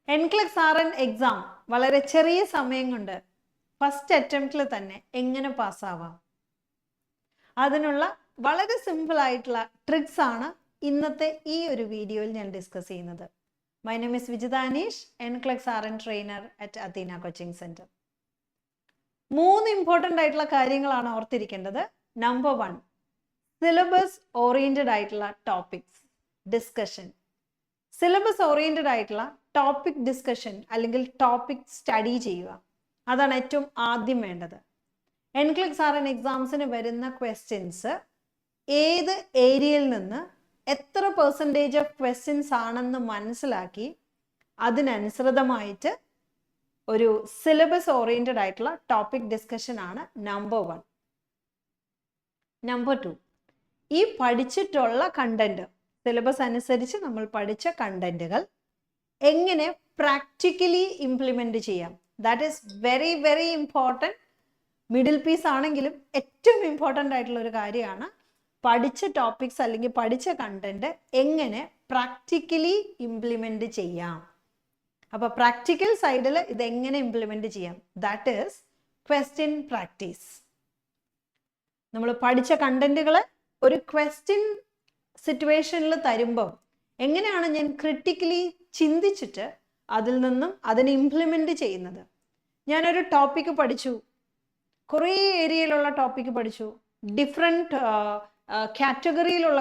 NCLEX RN exam വളരെ ചെറിയ സമയം കൊണ്ട് ഫസ്റ്റ് അറ്റംപ്റ്റിൽ തന്നെ എങ്ങനെ പാസ്സാവാം? അതിനുള്ള വളരെ സിമ്പിൾ ആയിട്ടുള്ള ട്രിക്സ് ആണ് ഇന്നത്തെ ഈ ഒരു വീഡിയോയിൽ ഞാൻ ഡിസ്കസ് ചെയ്യുന്നത്. My name is Vijitha Aneesh, NCLEX RN trainer at Athena coaching centre. 3 important ആയിട്ടുള്ള കാര്യങ്ങളാണ് ഓർത്തിരിക്കേണ്ടത്. നമ്പർ 1, സിലബസ് ഓറിയന്റഡ് ആയിട്ടുള്ള ടോപ്പിക്സ് ഡിസ്കഷൻ. സിലബസ് ഓറിയന്റഡ് ആയിട്ടുള്ള ടോപ്പിക് ഡിസ്കഷൻ അല്ലെങ്കിൽ ടോപ്പിക് സ്റ്റഡി ചെയ്യുക. അതാണ് ഏറ്റവും ആദ്യം വേണ്ടത്. NCLEX RN എക്സാംസിന് വരുന്ന ക്വസ്റ്റ്യൻസ് ഏത് ഏരിയയിൽ നിന്ന് എത്ര പെർസെൻറ്റേജ് ഓഫ് ക്വസ്റ്റ്യൻസ് ആണെന്ന് മനസ്സിലാക്കി അതിനനുസൃതമായിട്ട് ഒരു സിലബസ് ഓറിയന്റഡ് ആയിട്ടുള്ള ടോപ്പിക് ഡിസ്കഷൻ ആണ് നമ്പർ 1. നമ്പർ 2, ഈ പഠിച്ചിട്ടുള്ള കണ്ടന്റ്, സിലബസ് അനുസരിച്ച് നമ്മൾ പഠിച്ച കണ്ടന്റുകൾ എങ്ങനെ പ്രാക്ടിക്കലി ഇംപ്ലിമെന്റ് ചെയ്യാം. That is very very important. Middle piece ആണെങ്കിലും ഏറ്റവും ഇമ്പോർട്ടൻ്റ് ആയിട്ടുള്ള ഒരു കാര്യമാണ് പഠിച്ച ടോപ്പിക്സ് അല്ലെങ്കിൽ പഠിച്ച കണ്ടന്റ് എങ്ങനെ പ്രാക്ടിക്കലി ഇംപ്ലിമെന്റ് ചെയ്യാം. അപ്പൊ പ്രാക്ടിക്കൽ സൈഡിൽ ഇതെങ്ങനെ ഇംപ്ലിമെന്റ് ചെയ്യാം, ദാറ്റ് ഈസ് ക്വസ്റ്റ്യൻ പ്രാക്ടീസ്. നമ്മൾ പഠിച്ച കണ്ടന്റുകൾ ഒരു ക്വസ്റ്റ്യൻ സിറ്റുവേഷനിൽ തരുമ്പം എങ്ങനെയാണ് ഞാൻ ക്രിട്ടിക്കലി ചിന്തിച്ചിട്ട് അതിൽ നിന്നും അതിനെ ഇംപ്ലിമെന്റ് ചെയ്യുന്നത്. ഞാനൊരു ടോപ്പിക്ക് പഠിച്ചു, കുറേ ഏരിയയിലുള്ള ടോപ്പിക്ക് പഠിച്ചു, ഡിഫറെൻറ്റ് കാറ്റഗറിയിലുള്ള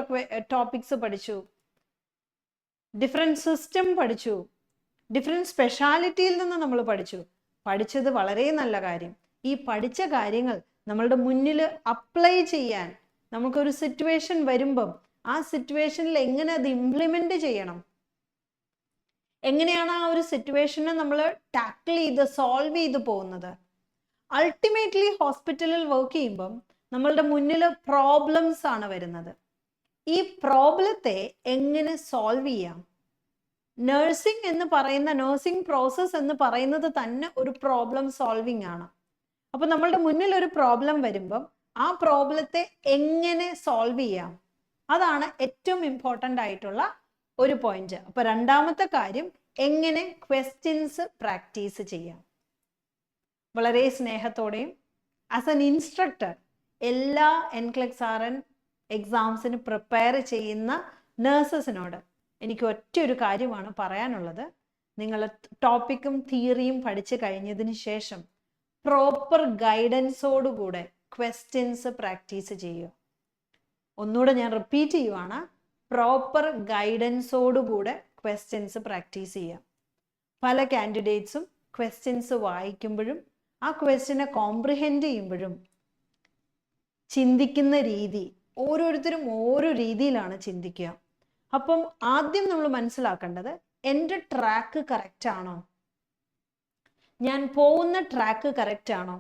ടോപ്പിക്സ് പഠിച്ചു, ഡിഫറെൻറ്റ് സിസ്റ്റം പഠിച്ചു, ഡിഫറെൻറ്റ് സ്പെഷ്യാലിറ്റിയിൽ നിന്ന് നമ്മൾ പഠിച്ചത് വളരെ നല്ല കാര്യം. ഈ പഠിച്ച കാര്യങ്ങൾ നമ്മളുടെ മുന്നിൽ അപ്ലൈ ചെയ്യാൻ നമുക്കൊരു സിറ്റുവേഷൻ വരുമ്പം ആ സിറ്റുവേഷനിൽ എങ്ങനെ അത് ഇംപ്ലിമെന്റ് ചെയ്യണം, എങ്ങനെയാണ് ആ ഒരു സിറ്റുവേഷനെ നമ്മൾ ടാക്കിൾ ചെയ്ത് സോൾവ് ചെയ്ത് പോകുന്നത്. അൾട്ടിമേറ്റ്ലി ഹോസ്പിറ്റലിൽ വർക്ക് ചെയ്യുമ്പം നമ്മളുടെ മുന്നിൽ പ്രോബ്ലംസ് ആണ് വരുന്നത്. ഈ പ്രോബ്ലത്തെ എങ്ങനെ സോൾവ് ചെയ്യാം. നഴ്സിംഗ് എന്ന് പറയുന്ന നഴ്സിംഗ് പ്രോസസ്സ് എന്ന് പറയുന്നത് തന്നെ ഒരു പ്രോബ്ലം സോൾവിങ് ആണ്. അപ്പൊ നമ്മളുടെ മുന്നിൽ ഒരു പ്രോബ്ലം വരുമ്പം ആ പ്രോബ്ലത്തെ എങ്ങനെ സോൾവ് ചെയ്യാം, അതാണ് ഏറ്റവും ഇമ്പോർട്ടൻ്റ് ആയിട്ടുള്ള ഒരു പോയിന്റ്. അപ്പൊ രണ്ടാമത്തെ കാര്യം, എങ്ങനെ ക്വസ്റ്റ്യൻസ് പ്രാക്ടീസ് ചെയ്യാം. വളരെ സ്നേഹത്തോടെയും ആസ് എൻ ഇൻസ്ട്രക്ടർ എല്ലാ NCLEX RN എക്സാംസിന് പ്രിപ്പയർ ചെയ്യുന്ന നഴ്സസിനോട് എനിക്ക് ഒറ്റയൊരു കാര്യമാണ് പറയാനുള്ളത്. നിങ്ങൾ ടോപ്പിക്കും തിയറിയും പഠിച്ചു കഴിഞ്ഞതിന് ശേഷം പ്രോപ്പർ ഗൈഡൻസോടുകൂടെ ക്വസ്റ്റ്യൻസ് പ്രാക്ടീസ് ചെയ്യുക. ഒന്നുകൂടെ ഞാൻ റിപ്പീറ്റ് ചെയ്യുവാണ്, പ്രോപ്പർ ഗൈഡൻസോടുകൂടെ ക്വസ്റ്റ്യൻസ് പ്രാക്ടീസ് ചെയ്യുക. പല കാൻഡിഡേറ്റ്സും ക്വസ്റ്റ്യൻസ് വായിക്കുമ്പോഴും ആ ക്വസ്റ്റ്യനെ കോംപ്രിഹെൻഡ് ചെയ്യുമ്പോഴും ചിന്തിക്കുന്ന രീതി ഓരോരുത്തരും ഓരോ രീതിയിലാണ് ചിന്തിക്കുക. അപ്പം ആദ്യം നമ്മൾ മനസ്സിലാക്കേണ്ടത്, എൻ്റെ ട്രാക്ക് കറക്റ്റ് ആണോ, ഞാൻ പോകുന്ന ട്രാക്ക് കറക്റ്റ് ആണോ.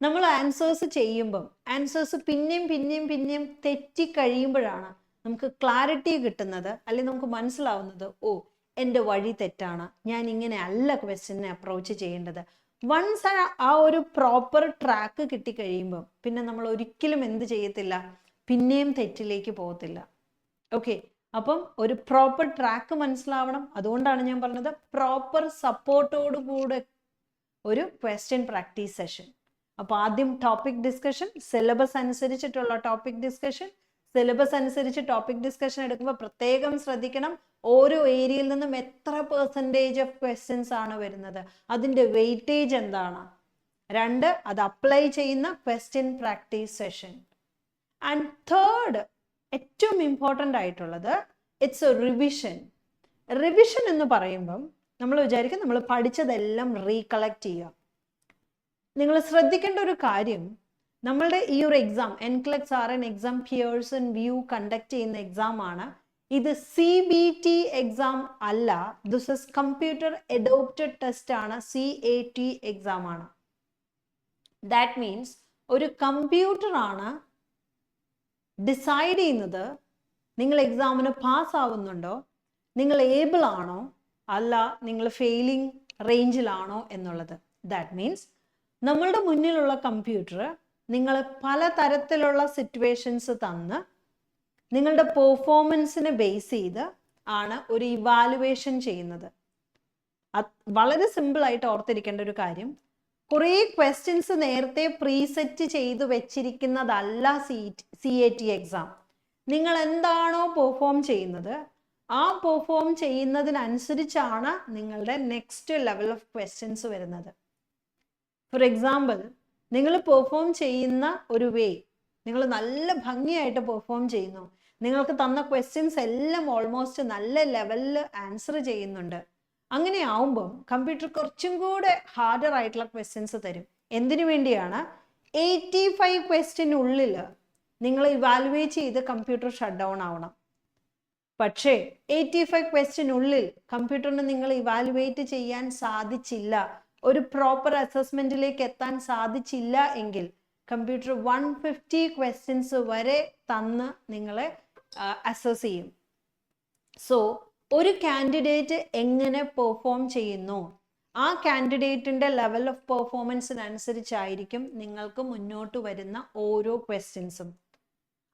നമ്മൾ ആൻസേഴ്സ് ചെയ്യുമ്പം ആൻസേഴ്സ് പിന്നെയും തെറ്റി കഴിയുമ്പോഴാണ് നമുക്ക് ക്ലാരിറ്റി കിട്ടുന്നത്, അല്ലെങ്കിൽ നമുക്ക് മനസ്സിലാവുന്നത്, ഓ എൻ്റെ വഴി തെറ്റാണ്, ഞാൻ ഇങ്ങനെ അല്ല ക്വസ്റ്റ്യനെ അപ്രോച്ച് ചെയ്യേണ്ടത്. വൺസ് ആ ഒരു പ്രോപ്പർ ട്രാക്ക് കിട്ടിക്കഴിയുമ്പം പിന്നെ നമ്മൾ ഒരിക്കലും എന്ത് ചെയ്യത്തില്ല, പിന്നെയും തെറ്റിലേക്ക് പോകത്തില്ല. ഓക്കെ, അപ്പം ഒരു പ്രോപ്പർ ട്രാക്ക് മനസ്സിലാവണം. അതുകൊണ്ടാണ് ഞാൻ പറഞ്ഞത് പ്രോപ്പർ സപ്പോർട്ടോടുകൂടെ ഒരു ക്വസ്റ്റ്യൻ പ്രാക്ടീസ് സെഷൻ. അപ്പൊ ആദ്യം ടോപ്പിക് ഡിസ്കഷൻ, സിലബസ് അനുസരിച്ചിട്ടുള്ള ടോപ്പിക് ഡിസ്കഷൻ. സിലബസ് അനുസരിച്ച് ടോപ്പിക് ഡിസ്കഷൻ എടുക്കുമ്പോൾ പ്രത്യേകം ശ്രദ്ധിക്കണം, ഓരോ ഏരിയയിൽ നിന്നും എത്ര പെർസെൻറ്റേജ് ഓഫ് ക്വസ്റ്റ്യൻസ് ആണ് വരുന്നത്, അതിൻ്റെ വെയിറ്റേജ് എന്താണ്. 2, അത് അപ്ലൈ ചെയ്യുന്ന question practice session. And third, ഏറ്റവും ഇമ്പോർട്ടൻ്റ് ആയിട്ടുള്ളത്, ഇറ്റ്സ് എ റിവിഷൻ. റിവിഷൻ എന്ന് പറയുമ്പം നമ്മൾ വിചാരിക്കും നമ്മൾ പഠിച്ചതെല്ലാം റീകളക്ട് ചെയ്യുക. നിങ്ങൾ ശ്രദ്ധിക്കേണ്ട ഒരു കാര്യം, നമ്മളുടെ ഈ ഒരു exam NCLEX RN exam Pearson view conduct ചെയ്യുന്ന എക്സാം ആണ്. ഇത് CBT എക്സാം അല്ല, this is computer adopted test ആണ്, CAT എക്സാം ആണ്. ദാറ്റ് മീൻസ് ഒരു കമ്പ്യൂട്ടർ ആണ് ഡിസൈഡ് ചെയ്യുന്നത് നിങ്ങൾ എക്സാമിന് പാസ് ആവുന്നുണ്ടോ, നിങ്ങൾ ഏബിൾ ആണോ, അല്ല നിങ്ങൾ ഫെയിലിംഗ് റേഞ്ചിലാണോ എന്നുള്ളത്. ദാറ്റ് മീൻസ് നമ്മളുടെ മുന്നിലുള്ള കമ്പ്യൂട്ടർ നിങ്ങൾ പലതരത്തിലുള്ള സിറ്റുവേഷൻസ് തന്ന് നിങ്ങളുടെ പെർഫോമൻസിനെ ബേസ് ചെയ്ത് ആണ് ഒരു ഇവാലുവേഷൻ ചെയ്യുന്നത്. വളരെ സിമ്പിൾ ആയിട്ട് ഓർത്തിരിക്കേണ്ട ഒരു കാര്യം, കുറേ ക്വസ്റ്റ്യൻസ് നേരത്തെ പ്രീസെറ്റ് ചെയ്ത് വെച്ചിരിക്കുന്നതല്ല CAT എക്സാം. നിങ്ങൾ എന്താണോ പെർഫോം ചെയ്യുന്നത്, ആ പെർഫോം ചെയ്യുന്നതിനനുസരിച്ചാണ് നിങ്ങളുടെ നെക്സ്റ്റ് ലെവൽ ഓഫ് ക്വസ്റ്റ്യൻസ് വരുന്നത്. ഫോർ എക്സാമ്പിൾ, നിങ്ങൾ പെർഫോം ചെയ്യുന്ന ഒരു വേ, നിങ്ങൾ നല്ല ഭംഗിയായിട്ട് പെർഫോം ചെയ്യുന്നു, നിങ്ങൾക്ക് തന്ന ക്വസ്റ്റ്യൻസ് എല്ലാം ഓൾമോസ്റ്റ് നല്ല ലെവലിൽ ആൻസർ ചെയ്യുന്നുണ്ട്, അങ്ങനെ ആവുമ്പം കമ്പ്യൂട്ടർ കുറച്ചും കൂടെ ഹാർഡർ ആയിട്ടുള്ള ക്വസ്റ്റ്യൻസ് തരും. എന്തിനു വേണ്ടിയാണ്? 85 ക്വസ്റ്റ്യനുള്ളിൽ നിങ്ങൾ ഇവാലുവേറ്റ് ചെയ്ത് കമ്പ്യൂട്ടർ ഷട്ട് ഡൗൺ ആവണം. പക്ഷേ 85 ക്വസ്റ്റ്യനുള്ളിൽ കമ്പ്യൂട്ടറിന് നിങ്ങൾ ഇവാലുവേറ്റ് ചെയ്യാൻ സാധിച്ചില്ല, ഒരു പ്രോപ്പർ അസസ്മെന്റിലേക്ക് എത്താൻ സാധിച്ചില്ല എങ്കിൽ കമ്പ്യൂട്ടർ 150 ക്വസ്റ്റ്യൻസ് വരെ തന്ന് നിങ്ങളെ അസസ് ചെയ്യും. സോ ഒരു കാൻഡിഡേറ്റ് എങ്ങനെ പെർഫോം ചെയ്യുന്നു, ആ കാൻഡിഡേറ്റിന്റെ ലെവൽ ഓഫ് പെർഫോമൻസിനനുസരിച്ചായിരിക്കും നിങ്ങൾക്ക് മുന്നോട്ട് വരുന്ന ഓരോ ക്വസ്റ്റ്യൻസും.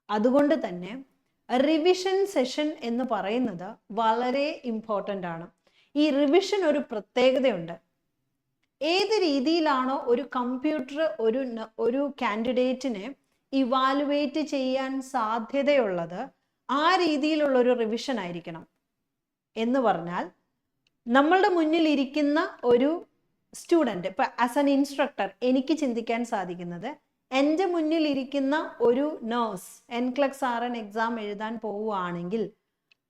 അതുകൊണ്ട് തന്നെ റിവിഷൻ സെഷൻ എന്ന് പറയുന്നത് വളരെ ഇമ്പോർട്ടൻ്റ് ആണ്. ഈ റിവിഷൻ ഒരു പ്രത്യേകതയുണ്ട്. ഏത് രീതിയിലാണോ ഒരു കമ്പ്യൂട്ടർ ഒരു കാൻഡിഡേറ്റിനെ ഇവാലുവേറ്റ് ചെയ്യാൻ സാധ്യതയുള്ളത്, ആ രീതിയിലുള്ള ഒരു റിവിഷൻ ആയിരിക്കണം. എന്ന് പറഞ്ഞാൽ, നമ്മളുടെ മുന്നിൽ ഇരിക്കുന്ന ഒരു സ്റ്റുഡൻറ്, ഇപ്പൊ ആസ് ആൻ ഇൻസ്ട്രക്ടർ എനിക്ക് ചിന്തിക്കാൻ സാധിക്കുന്നത്, എൻ്റെ മുന്നിൽ ഇരിക്കുന്ന ഒരു നേഴ്സ് NCLEX RN എക്സാം എഴുതാൻ പോവുകയാണെങ്കിൽ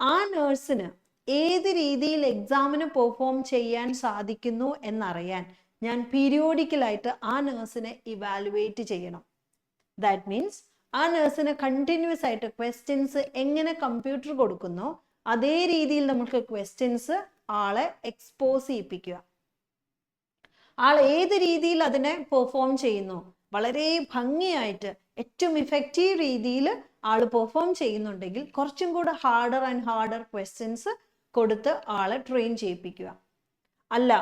ആ നേഴ്സിന് ഏത് രീതിയിൽ എക്സാമിന് പെർഫോം ചെയ്യാൻ സാധിക്കുന്നു എന്നറിയാൻ ഞാൻ പീരിയോഡിക്കലായിട്ട് ആ നേഴ്സിനെ ഇവാലുവേറ്റ് ചെയ്യണം. ദാറ്റ് മീൻസ് ആ നേഴ്സിന് കണ്ടിന്യൂസ് ആയിട്ട് ക്വസ്റ്റ്യൻസ് എങ്ങനെ കമ്പ്യൂട്ടർ കൊടുക്കുന്നോ അതേ രീതിയിൽ നമുക്ക് ക്വസ്റ്റ്യൻസ് ആളെ എക്സ്പോസ് ചെയ്യിപ്പിക്കുക. ആൾ ഏത് രീതിയിൽ അതിനെ പെർഫോം ചെയ്യുന്നു, വളരെ ഭംഗിയായിട്ട് ഏറ്റവും ഇഫക്റ്റീവ് രീതിയിൽ ആൾ പെർഫോം ചെയ്യുന്നുണ്ടെങ്കിൽ കുറച്ചും കൂടെ ഹാർഡർ ആൻഡ് ഹാർഡർ ക്വസ്റ്റ്യൻസ് കൊടുത്ത് ആളെ ട്രെയിൻ ചെയ്യിപ്പിക്കുക. അല്ല,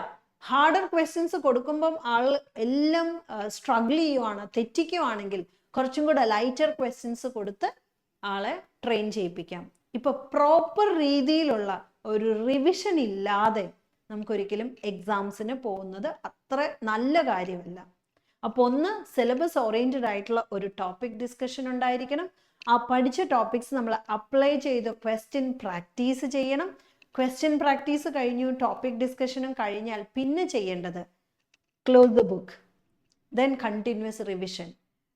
ഹാർഡർ ക്വസ്റ്റ്യൻസ് കൊടുക്കുമ്പം ആൾ എല്ലാം സ്ട്രഗിൾ ചെയ്യുവാണ്, തെറ്റിക്കുവാണെങ്കിൽ കുറച്ചും കൂടെ ലൈറ്റർ ക്വസ്റ്റ്യൻസ് കൊടുത്ത് ആളെ ട്രെയിൻ ചെയ്യിപ്പിക്കാം. ഇപ്പൊ പ്രോപ്പർ രീതിയിലുള്ള ഒരു റിവിഷൻ ഇല്ലാതെ നമുക്കൊരിക്കലും എക്സാംസിന് പോകുന്നത് അത്ര നല്ല കാര്യമല്ല. അപ്പോൾ ഒന്ന്, സിലബസ് ഓറിയന്റഡ് ആയിട്ടുള്ള ഒരു ടോപ്പിക് ഡിസ്കഷൻ ഉണ്ടായിരിക്കണം. ആ പഠിച്ച ടോപ്പിക്സ് നമ്മൾ അപ്ലൈ ചെയ്ത് ക്വസ്റ്റ്യൻ പ്രാക്ടീസ് ചെയ്യണം. ക്വസ്റ്റ്യൻ പ്രാക്ടീസ് കഴിഞ്ഞു, ടോപ്പിക് ഡിസ്കഷനും കഴിഞ്ഞാൽ പിന്നെ ചെയ്യേണ്ടത് close the book, then continuous revision.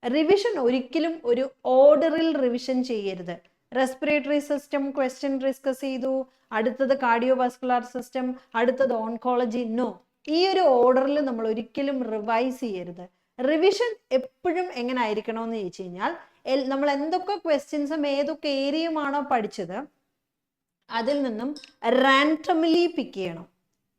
Revision ഒരിക്കലും ഒരു ഓർഡറിൽ റിവിഷൻ ചെയ്യരുത്. റെസ്പിറേറ്ററി സിസ്റ്റം ക്വസ്റ്റ്യൻ ഡിസ്കസ് ചെയ്തു, അടുത്തത് കാർഡിയോവാസ്കുലർ സിസ്റ്റം, അടുത്തത് ഓൺകോളജി. നോ, ഈ ഒരു ഓർഡറിൽ നമ്മൾ ഒരിക്കലും റിവൈസ് ചെയ്യരുത്. റിവിഷൻ എപ്പോഴും എങ്ങനെ ആയിരിക്കണമെന്ന് ചോദിച്ചു കഴിഞ്ഞാൽ, നമ്മൾ എന്തൊക്കെ ക്വസ്റ്റ്യൻസും ഏതൊക്കെ ഏരിയയുമാണോ പഠിച്ചത് അതിൽ നിന്നും റാൻഡംലി പിക്ക് ചെയ്യണം.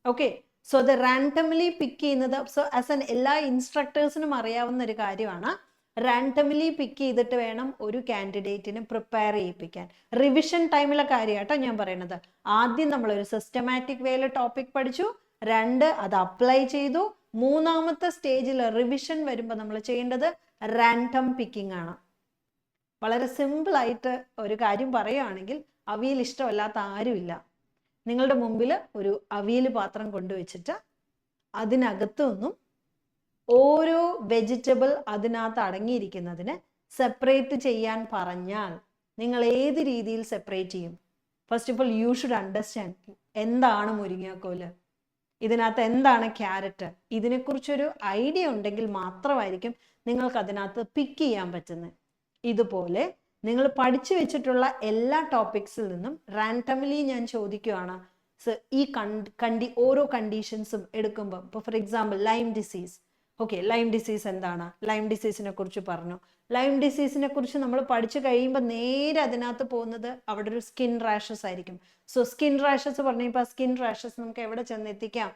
ഓക്കെ, സോ അത് റാൻഡംലി പിക്ക് ചെയ്യുന്നത്, സോ ആസ് എൻ എല്ലാ ഇൻസ്ട്രക്ടേഴ്സിനും അറിയാവുന്ന ഒരു കാര്യമാണ്. റാൻഡംലി പിക്ക് ചെയ്തിട്ട് വേണം ഒരു കാൻഡിഡേറ്റിനെ പ്രിപ്പയർ ചെയ്യിപ്പിക്കാൻ. റിവിഷൻ ടൈമിലെ കാര്യമാട്ടോ ഞാൻ പറയുന്നത്. ആദ്യം നമ്മളൊരു സിസ്റ്റമാറ്റിക് വേയിൽ ടോപ്പിക് പഠിച്ചു, 2 അത് അപ്ലൈ ചെയ്തു, 3ാമത്തെ സ്റ്റേജിൽ റിവിഷൻ വരുമ്പോൾ നമ്മൾ ചെയ്യേണ്ടത് റാൻഡം പിക്കിംഗ് ആണ്. വളരെ സിമ്പിൾ ആയിട്ട് ഒരു കാര്യം പറയുകയാണെങ്കിൽ, അവിയൽ ഇഷ്ടമല്ലാത്ത ആരുമില്ല. നിങ്ങളുടെ മുമ്പിൽ ഒരു അവിയൽ പാത്രം കൊണ്ടുവച്ചിട്ട് അതിനകത്തു നിന്നും ഓരോ വെജിറ്റബിൾ അതിനകത്ത് അടങ്ങിയിരിക്കുന്നതിന് സെപ്പറേറ്റ് ചെയ്യാൻ പറഞ്ഞാൽ നിങ്ങൾ ഏത് രീതിയിൽ സെപ്പറേറ്റ് ചെയ്യും? First of all you should understand എന്താണ് മുരിങ്ങാക്കോല്, ഇതിനകത്ത് എന്താണ് ക്യാരറ്റ്, ഇതിനെക്കുറിച്ചൊരു ഐഡിയ ഉണ്ടെങ്കിൽ മാത്രമായിരിക്കും നിങ്ങൾക്ക് അതിനകത്ത് പിക്ക് ചെയ്യാൻ പറ്റുന്നത്. ഇതുപോലെ നിങ്ങൾ പഠിച്ചു വെച്ചിട്ടുള്ള എല്ലാ ടോപ്പിക്സിൽ നിന്നും റാൻഡംലി ഞാൻ ചോദിക്കുകയാണ്, ഈ ഓരോ കണ്ടീഷൻസും എടുക്കുമ്പോൾ, ഇപ്പോൾ for example lime disease. Okay, lime disease എന്താണ്? ലൈം ഡിസീസിനെ കുറിച്ച് പറഞ്ഞു. ലൈം ഡിസീസിനെ കുറിച്ച് നമ്മൾ പഠിച്ചു കഴിയുമ്പോൾ നേരെ അതിനകത്ത് പോകുന്നത് അവിടെ ഒരു സ്കിൻ റാഷസ് ആയിരിക്കും. സോ സ്കിൻ റാഷസ് പറഞ്ഞപ്പോൾ സ്കിൻ റാഷസ് നമുക്ക് എവിടെ ചെന്നെത്തിക്കാം?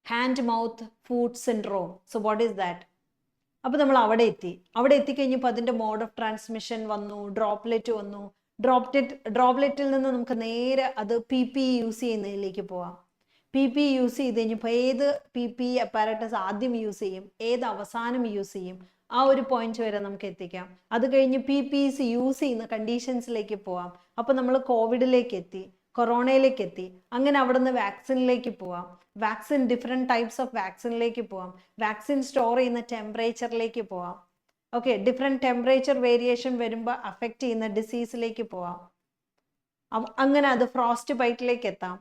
Hand mouth foot syndrome. So what is that? അപ്പോൾ നമ്മൾ അവിടെ എത്തിക്കഴിഞ്ഞപ്പോൾ അതിൻ്റെ മോഡ് ഓഫ് ട്രാൻസ്മിഷൻ വന്നു, ഡ്രോപ്ലെറ്റ് വന്നു. ഡ്രോപ്ലെറ്റിൽ നിന്ന് നമുക്ക് നേരെ അത് PPE യൂസ് ചെയ്യുന്നതിലേക്ക് പോവാം. PPE യൂസ് ചെയ്ത് കഴിഞ്ഞപ്പോൾ ഏത് PPE അപ്പാരറ്റസ് ആദ്യം യൂസ് ചെയ്യും, ഏത് അവസാനം യൂസ് ചെയ്യും, ആ ഒരു പോയിന്റ് വരെ നമുക്ക് എത്തിക്കാം. അത് കഴിഞ്ഞ് PPEs യൂസ് ചെയ്യുന്ന കണ്ടീഷൻസിലേക്ക് പോവാം. അപ്പോൾ നമ്മൾ കോവിഡിലേക്ക് എത്തി. കൊറോണയിലേക്ക് എത്തി, അങ്ങനെ അവിടുന്ന് വാക്സിനിലേക്ക് പോവാം, വാക്സിൻ ഡിഫറെൻറ്റ് ടൈപ്സ് ഓഫ് വാക്സിനിലേക്ക് പോവാം, വാക്സിൻ സ്റ്റോർ ചെയ്യുന്ന ടെമ്പറേച്ചറിലേക്ക് പോവാം. ഓക്കെ, ഡിഫറെൻറ്റ് ടെമ്പറേച്ചർ വേരിയേഷൻ വരുമ്പോൾ അഫക്റ്റ് ചെയ്യുന്ന ഡിസീസിലേക്ക് പോവാം. അങ്ങനെ അത് ഫ്രോസ്റ്റ് ബൈറ്റിലേക്ക് എത്താം.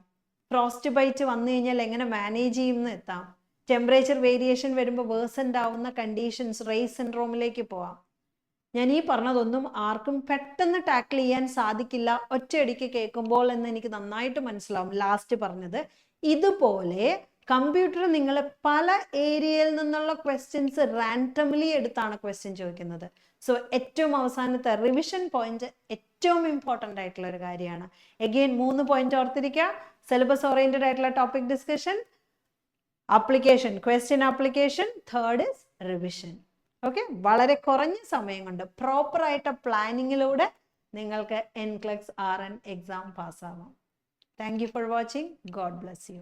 ഫ്രോസ്റ്റ് ബൈറ്റ് വന്നു കഴിഞ്ഞാൽ എങ്ങനെ മാനേജ് ചെയ്യുമെന്ന് എത്താം. ടെമ്പറേച്ചർ വേരിയേഷൻ വരുമ്പോൾ വേഴ്സൻഡ് ആവുന്ന കണ്ടീഷൻസ് റേസ് സിൻഡ്രോമിലേക്ക് പോവാം. ഞാൻ ഈ പറഞ്ഞതൊന്നും ആർക്കും പെട്ടെന്ന് ടാക്കിൾ ചെയ്യാൻ സാധിക്കില്ല ഒറ്റയടിക്ക് കേൾക്കുമ്പോൾ എന്ന് എനിക്ക് നന്നായിട്ട് മനസ്സിലാവും. ലാസ്റ്റ് പറഞ്ഞത് ഇതുപോലെ കമ്പ്യൂട്ടർ നിങ്ങൾ പല ഏരിയയിൽ നിന്നുള്ള ക്വസ്റ്റ്യൻസ് റാൻഡംലി എടുത്താണ് ക്വസ്റ്റ്യൻ ചോദിക്കുന്നത്. സോ ഏറ്റവും അവസാനത്തെ റിവിഷൻ പോയിന്റ് ഏറ്റവും ഇമ്പോർട്ടൻ്റ് ആയിട്ടുള്ള ഒരു കാര്യമാണ്. എഗെയിൻ 3 പോയിന്റ് ഓർത്തിരിക്കുക. സിലബസ് ഓറിയന്റഡ് ആയിട്ടുള്ള topic discussion, application, question application, third is revision. Okay, വളരെ കുറഞ്ഞ സമയം കൊണ്ട് പ്രോപ്പർ ആയിട്ട് പ്ലാനിങ്ങിലൂടെ നിങ്ങൾക്ക് NCLEX RN എക്സാം പാസ്സാവാം. Thank you for watching. God bless U.